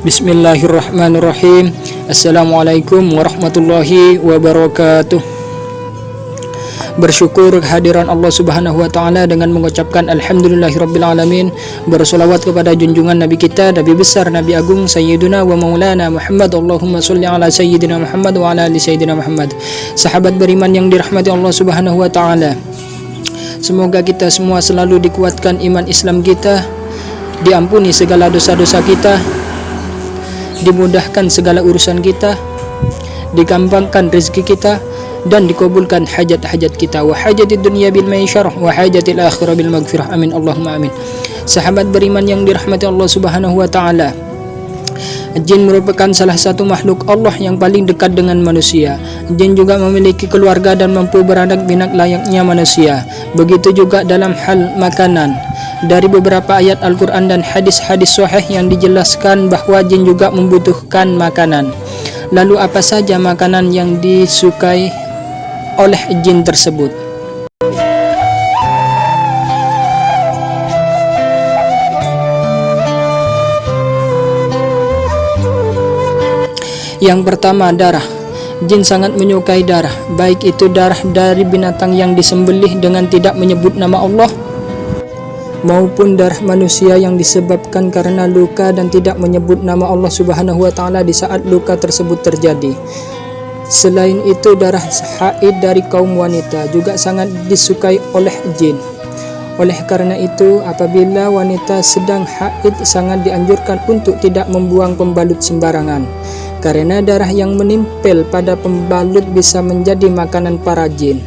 Bismillahirrahmanirrahim. Assalamualaikum warahmatullahi wabarakatuh. Bersyukur kehadiran Allah Subhanahu wa taala dengan mengucapkan alhamdulillahirabbil alamin. Bersolawat kepada junjungan Nabi kita, Nabi besar, Nabi agung Sayyiduna wa Maulana Muhammad. Allahumma sholli ala Sayyidina Muhammad wa ala ali Sayyidina Muhammad. Sahabat beriman yang dirahmati Allah Subhanahu wa taala, semoga kita semua selalu dikuatkan iman Islam kita, diampuni segala dosa-dosa kita, dimudahkan segala urusan kita, digampangkan rezeki kita, dan dikabulkan hajat-hajat kita. Wa hajatid dunya bil maisharah wa hajatil akhirah bil maghfirah. Amin Allahumma amin. Sahabat beriman yang dirahmati Allah Subhanahu wa taala, jin merupakan salah satu makhluk Allah yang paling dekat dengan manusia. Jin juga memiliki keluarga dan mampu beranak pinak layaknya manusia. Begitu juga dalam hal makanan. Dari beberapa ayat Al-Quran dan hadis-hadis sahih yang dijelaskan bahwa jin juga membutuhkan makanan. Lalu apa saja makanan yang disukai oleh jin tersebut? Yang pertama, darah. Jin sangat menyukai darah, baik itu darah dari binatang yang disembelih dengan tidak menyebut nama Allah, maupun darah manusia yang disebabkan karena luka dan tidak menyebut nama Allah Subhanahu wa taala di saat luka tersebut terjadi. Selain itu, darah haid dari kaum wanita juga sangat disukai oleh jin. Oleh karena itu, apabila wanita sedang haid sangat dianjurkan untuk tidak membuang pembalut sembarangan, karena darah yang menempel pada pembalut bisa menjadi makanan para jin,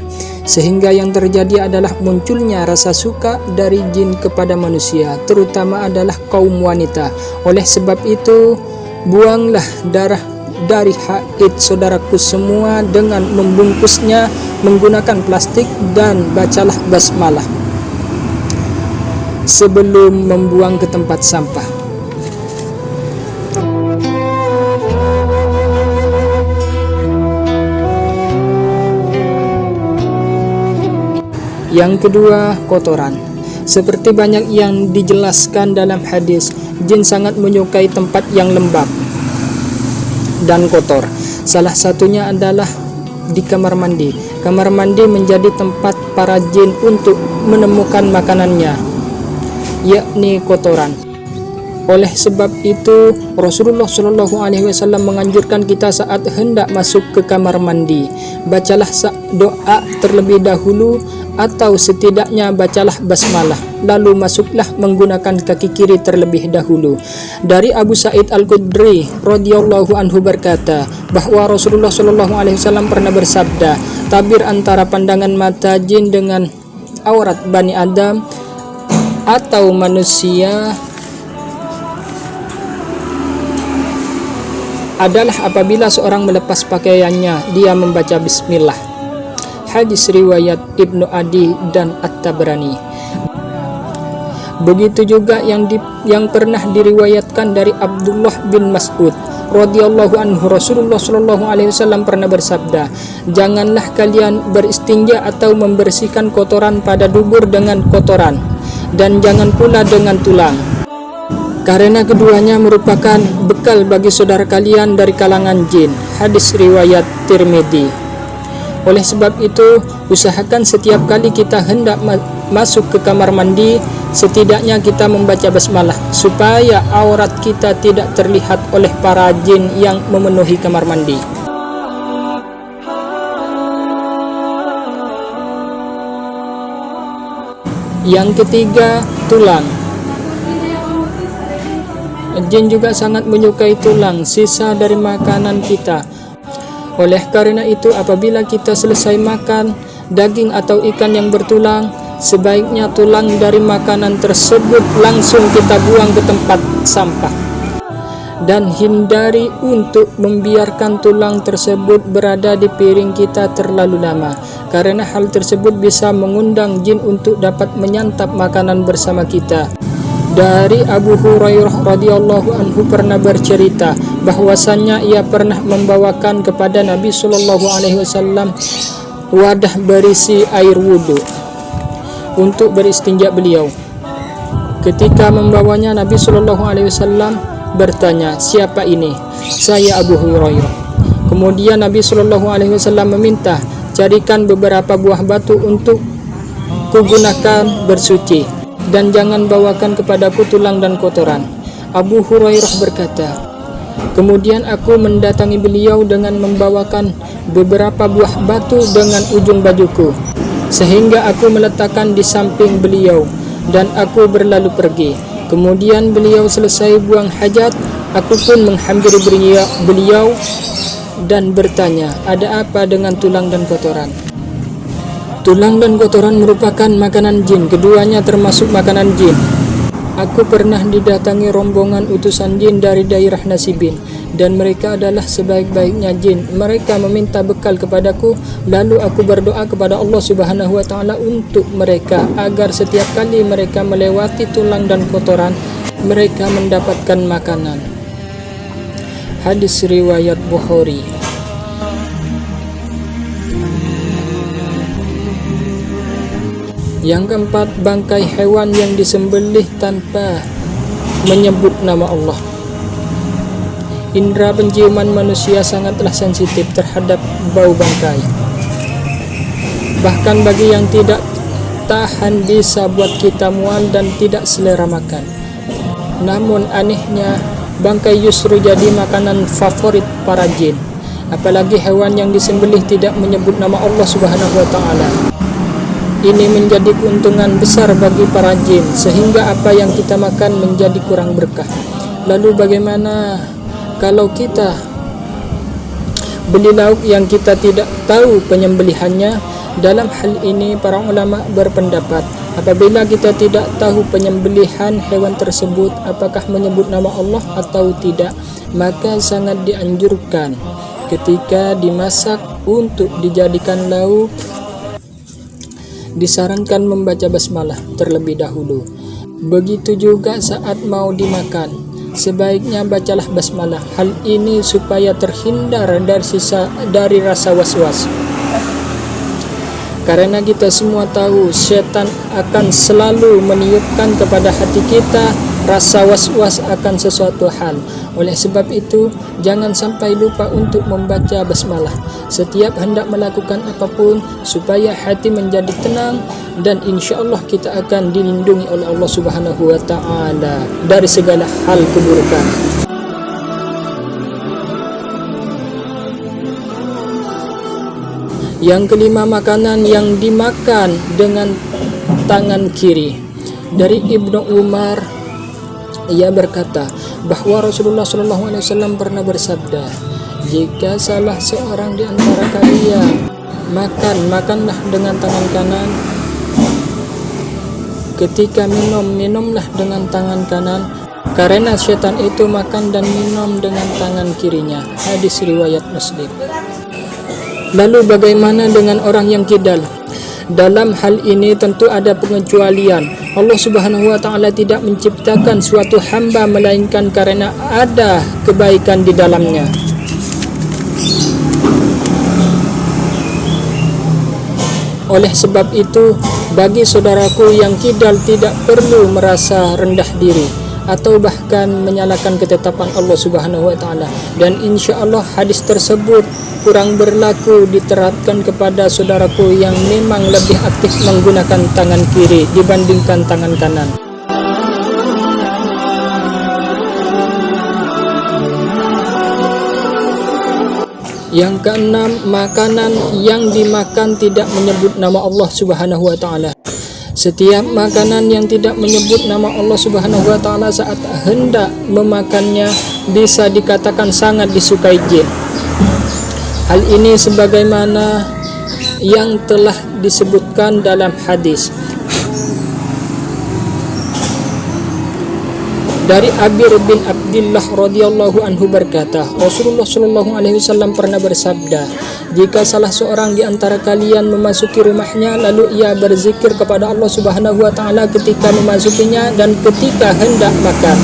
sehingga yang terjadi adalah munculnya rasa suka dari jin kepada manusia, terutama adalah kaum wanita. Oleh sebab itu, buanglah darah dari haid saudaraku semua dengan membungkusnya menggunakan plastik dan bacalah basmalah sebelum membuang ke tempat sampah. Yang kedua, kotoran. Seperti banyak yang dijelaskan dalam hadis, jin sangat menyukai tempat yang lembab dan kotor. Salah satunya adalah di kamar mandi. Kamar mandi menjadi tempat para jin untuk menemukan makanannya, yakni kotoran. Oleh sebab itu, Rasulullah SAW menganjurkan kita saat hendak masuk ke kamar mandi, bacalah doa terlebih dahulu, atau setidaknya bacalah basmalah, lalu masuklah menggunakan kaki kiri terlebih dahulu. Dari Abu Sa'id Al-Khudri radhiyallahu anhu berkata bahwa Rasulullah SAW pernah bersabda, tabir antara pandangan mata jin dengan aurat Bani Adam atau manusia adalah apabila seorang melepas pakaiannya, dia membaca bismillah. Hadis riwayat Ibnu Adi dan At-Tabrani. Begitu juga yang pernah diriwayatkan dari Abdullah bin Mas'ud radhiyallahu anhu, Rasulullah SAW pernah bersabda, janganlah kalian beristinja atau membersihkan kotoran pada dubur dengan kotoran, dan jangan pula dengan tulang, karena keduanya merupakan bekal bagi saudara kalian dari kalangan jin. Hadis riwayat Tirmidzi. Oleh sebab itu, usahakan setiap kali kita hendak masuk ke kamar mandi, setidaknya kita membaca basmalah, supaya aurat kita tidak terlihat oleh para jin yang memenuhi kamar mandi. Yang ketiga, tulang. Jin juga sangat menyukai tulang, sisa dari makanan kita. Oleh karena itu, apabila kita selesai makan daging atau ikan yang bertulang, sebaiknya tulang dari makanan tersebut langsung kita buang ke tempat sampah, dan hindari untuk membiarkan tulang tersebut berada di piring kita terlalu lama, karena hal tersebut bisa mengundang jin untuk dapat menyantap makanan bersama kita. Dari Abu Hurairah radhiyallahu anhu pernah bercerita bahwasannya ia pernah membawakan kepada Nabi SAW wadah berisi air wudhu untuk beristinja beliau. Ketika membawanya, Nabi SAW bertanya, "Siapa ini?" "Saya Abu Hurairah." Kemudian Nabi Shallallahu Alaihi Wasallam meminta, "Carikan beberapa buah batu untuk kugunakan bersuci, dan jangan bawakan kepadaku tulang dan kotoran." Abu Hurairah berkata, "Kemudian aku mendatangi beliau dengan membawakan beberapa buah batu dengan ujung bajuku, sehingga aku meletakkan di samping beliau, dan aku berlalu pergi. Kemudian beliau selesai buang hajat, aku pun menghampiri beliau dan bertanya, 'Ada apa dengan tulang dan kotoran?' Tulang dan kotoran merupakan makanan jin, keduanya termasuk makanan jin. Aku pernah didatangi rombongan utusan jin dari daerah Nasibin, dan mereka adalah sebaik-baiknya jin. Mereka meminta bekal kepadaku, lalu aku berdoa kepada Allah Subhanahu wa Ta'ala untuk mereka, agar setiap kali mereka melewati tulang dan kotoran, mereka mendapatkan makanan." Hadis riwayat Bukhari. Yang keempat, bangkai hewan yang disembelih tanpa menyebut nama Allah. Indra penciuman manusia sangatlah sensitif terhadap bau bangkai. Bahkan bagi yang tidak tahan bisa buat kita mual dan tidak selera makan. Namun anehnya, bangkai justru jadi makanan favorit para jin. Apalagi hewan yang disembelih tidak menyebut nama Allah Subhanahu wa Ta'ala. Ini menjadi keuntungan besar bagi para jin, sehingga apa yang kita makan menjadi kurang berkah. Lalu bagaimana kalau kita beli lauk yang kita tidak tahu penyembelihannya? Dalam hal ini para ulama berpendapat, apabila kita tidak tahu penyembelihan hewan tersebut, apakah menyebut nama Allah atau tidak, maka sangat dianjurkan ketika dimasak untuk dijadikan lauk, disarankan membaca basmalah terlebih dahulu. Begitu juga saat mau dimakan, sebaiknya bacalah basmalah. Hal ini supaya terhindar dari rasa was-was. Karena kita semua tahu setan akan selalu meniupkan kepada hati kita rasa was-was akan sesuatu hal. Oleh sebab itu, jangan sampai lupa untuk membaca basmalah setiap hendak melakukan apapun, supaya hati menjadi tenang, dan insya Allah kita akan dilindungi oleh Allah Subhanahu wa Ta'ala dari segala hal keburukan. Yang kelima, makanan yang dimakan dengan tangan kiri. Dari Ibnu Umar, ia berkata bahwa Rasulullah SAW pernah bersabda, "Jika salah seorang di antara kalian makanlah dengan tangan kanan. Ketika minumlah dengan tangan kanan, karena setan itu makan dan minum dengan tangan kirinya." Hadis riwayat Muslim. Lalu bagaimana dengan orang yang kidal? Dalam hal ini tentu ada pengecualian. Allah Subhanahu wa Ta'ala tidak menciptakan suatu hamba melainkan karena ada kebaikan di dalamnya. Oleh sebab itu, bagi saudaraku yang kidal tidak perlu merasa rendah diri atau bahkan menyalahkan ketetapan Allah Subhanahu wa Ta'ala. Dan insya Allah hadis tersebut kurang berlaku diterapkan kepada saudaraku yang memang lebih aktif menggunakan tangan kiri dibandingkan tangan kanan. Yang keenam, makanan yang dimakan tidak menyebut nama Allah Subhanahu wa Ta'ala. Setiap makanan yang tidak menyebut nama Allah Subhanahu wa Ta'ala saat hendak memakannya bisa dikatakan sangat disukai jin. Hal ini sebagaimana yang telah disebutkan dalam hadis. Dari Abir bin Abdullah radhiyallahu anhu berkata, Rasulullah shallallahu alaihi wasallam pernah bersabda, "Jika salah seorang di antara kalian memasuki rumahnya lalu ia berzikir kepada Allah Subhanahu wa Ta'ala ketika memasukinya dan ketika hendak makan,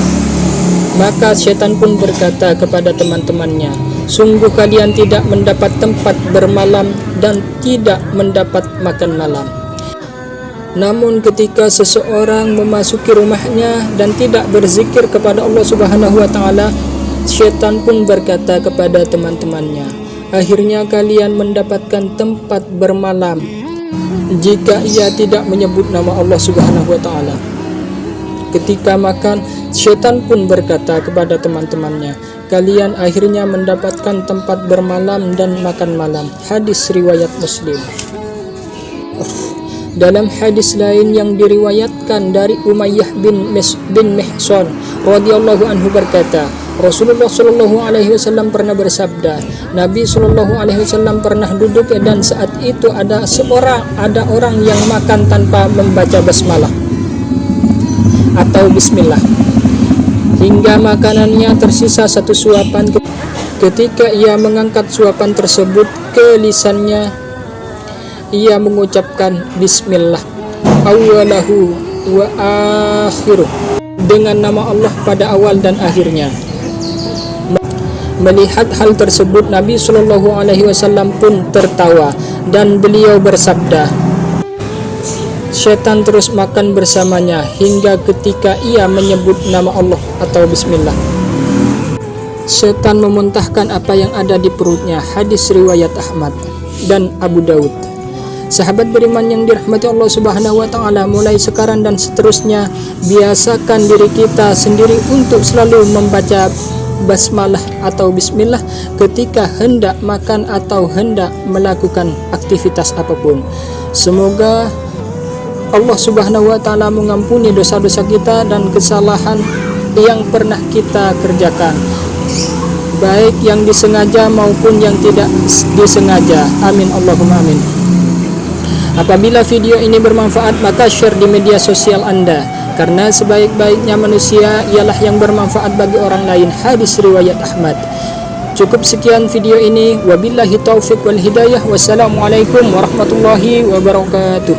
maka setan pun berkata kepada teman-temannya, 'Sungguh kalian tidak mendapat tempat bermalam dan tidak mendapat makan malam.'" Namun ketika seseorang memasuki rumahnya dan tidak berzikir kepada Allah Subhanahu wa taala, syaitan pun berkata kepada teman-temannya, akhirnya kalian mendapatkan tempat bermalam jika ia tidak menyebut nama Allah Subhanahu wa taala. Ketika makan, syaitan pun berkata kepada teman-temannya, kalian akhirnya mendapatkan tempat bermalam dan makan malam. Hadis riwayat Muslim. Dalam hadis lain yang diriwayatkan dari Umayyah bin Mihsan radhiyallahu anhu berkata, Rasulullah Shallallahu Alaihi Wasallam pernah bersabda, Nabi Shallallahu Alaihi Wasallam pernah duduk dan saat itu ada orang yang makan tanpa membaca basmalah atau bismillah hingga makanannya tersisa satu suapan. Ketika ia mengangkat suapan tersebut ke lisannya, ia mengucapkan bismillah awalahu wa akhiruh, dengan nama Allah pada awal dan akhirnya. Melihat hal tersebut, Nabi Shallallahu Alaihi Wasallam pun tertawa dan beliau bersabda, syaitan terus makan bersamanya hingga ketika ia menyebut nama Allah atau bismillah, syaitan memuntahkan apa yang ada di perutnya. Hadis riwayat Ahmad dan Abu Daud. Sahabat beriman yang dirahmati Allah Subhanahu wa taala, mulai sekarang dan seterusnya biasakan diri kita sendiri untuk selalu membaca basmalah atau bismillah ketika hendak makan atau hendak melakukan aktivitas apapun. Semoga Allah Subhanahu wa taala mengampuni dosa-dosa kita dan kesalahan yang pernah kita kerjakan, baik yang disengaja maupun yang tidak disengaja. Amin Allahumma amin. Apabila video ini bermanfaat, maka share di media sosial Anda, karena sebaik-baiknya manusia ialah yang bermanfaat bagi orang lain. Hadis riwayat Ahmad. Cukup sekian video ini. Wabillahi taufiq wal hidayah. Wassalamualaikum warahmatullahi wabarakatuh.